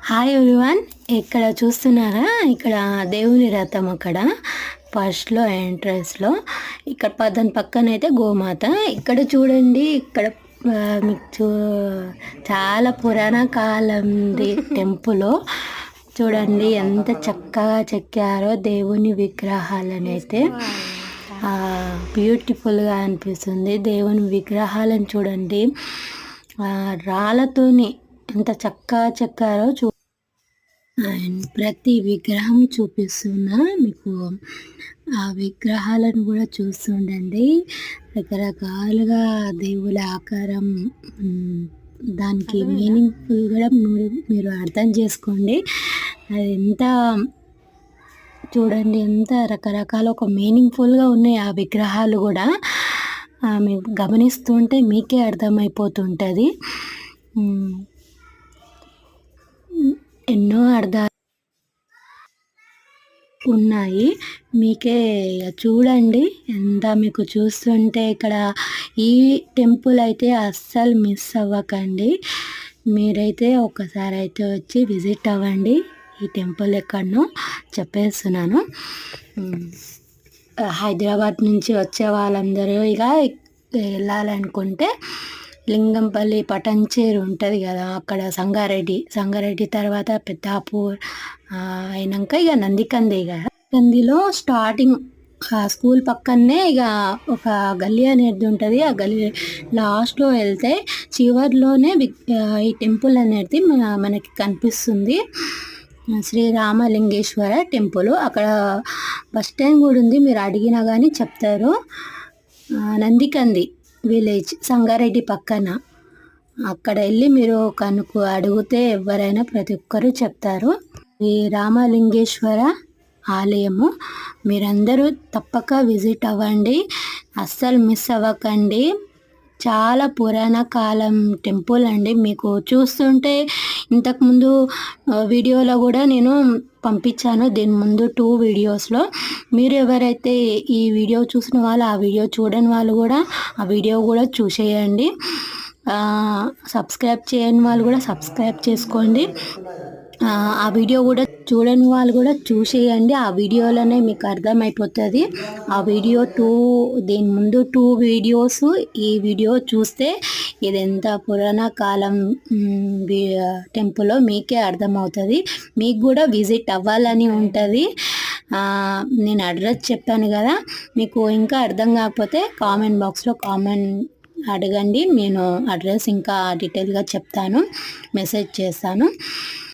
Hi everyone. ఇక్కడ చూస్తున్నారా, ఇక్కడ దేవుని రథం అక్కడ ఫస్ట్లో ఎంట్రన్స్లో ఇక్కడ దాని పక్కన అయితే గోమాత. ఇక్కడ చూడండి, ఇక్కడ మీకు చాలా పురాణ కాలంది టెంపుల్. చూడండి ఎంత చక్కగా చెక్కారో దేవుని విగ్రహాలను అయితే. బ్యూటిఫుల్గా అనిపిస్తుంది. దేవుని విగ్రహాలను చూడండి, రాళ్ళతోని ఎంత చక్కగా చెక్కారో అండ్ ప్రతి విగ్రహం చూపిస్తున్నా మీకు. ఆ విగ్రహాలను కూడా చూస్తుండండి. రకరకాలుగా దేవుల ఆకారం, దానికి మీనింగ్ఫుల్ కూడా మీరు అర్థం చేసుకోండి. అది ఎంత చూడండి, ఎంత రకరకాల ఒక మీనింగ్ఫుల్గా ఉన్నాయి ఆ విగ్రహాలు కూడా. మీరు గమనిస్తుంటే మీకే అర్థమైపోతుంటుంది. ఎన్నో అర్థాలు ఉన్నాయి. మీకే చూడండి, ఎంత మీకు చూస్తుంటే ఇక్కడ ఈ టెంపుల్ అయితే అస్సలు మిస్ అవ్వకండి. మీరైతే ఒకసారి అయితే వచ్చి విజిట్ అవ్వండి. ఈ టెంపుల్ ఎక్కడనో చెప్పేస్తున్నాను. హైదరాబాద్ నుంచి వచ్చే వాళ్ళందరూ ఇక వెళ్ళాలనుకుంటే లింగంపల్లి పటంచేరు ఉంటుంది కదా, అక్కడ సంగారెడ్డి తర్వాత పెద్దాపూర్ అయినాక ఇక నందికంది. ఇక నందిలో స్టార్టింగ్ స్కూల్ పక్కనే ఇక ఒక గల్లీ అనేది ఉంటుంది. ఆ గల్లీ లాస్ట్లో వెళ్తే చివరిలోనే ఈ టెంపుల్ అనేది మనకి కనిపిస్తుంది. శ్రీ రామలింగేశ్వర టెంపుల్. అక్కడ బస్ స్టాండ్ కూడా ఉంది, మీరు అడిగినా కానీ చెప్తారు. నందికంది విలేజ్ సంగారెడ్డి పక్కన. అక్కడ వెళ్ళి మీరు అడిగితే ఎవరైనా ప్రతి ఒక్కరూ చెప్తారు. ఈ రామలింగేశ్వర ఆలయము మీరందరూ తప్పక విజిట్ అవ్వండి, అస్సలు మిస్ అవ్వకండి. చాలా పురాణ కాలం టెంపుల్ అండి. మీకు చూస్తుంటే ఇంతకుముందు వీడియోలో కూడా నేను పంపించాను, దీని ముందు 2 వీడియోస్లో. మీరు ఎవరైతే ఈ వీడియో చూసిన వాళ్ళు, ఆ వీడియో చూడని వాళ్ళు కూడా ఆ వీడియో కూడా చూసేయండి. సబ్స్క్రైబ్ చేయని వాళ్ళు కూడా సబ్స్క్రైబ్ చేసుకోండి. ఆ వీడియో కూడా చూడని వాళ్ళు కూడా చూసేయండి. ఆ వీడియోలోనే మీకు అర్థమైపోతుంది. ఆ వీడియో దీని ముందు 2 వీడియోస్, ఈ వీడియో చూస్తే ఇది ఎంత పురాణ కాలం టెంపుల్లో మీకే అర్థమవుతుంది. మీకు కూడా విజిట్ అవ్వాలని ఉంటుంది. నేను అడ్రస్ చెప్పాను కదా, మీకు ఇంకా అర్థం కాకపోతే కామెంట్ బాక్స్లో కామెంట్ అడగండి. నేను అడ్రస్ ఇంకా డీటెయిల్గా చెప్తాను, మెసేజ్ చేస్తాను.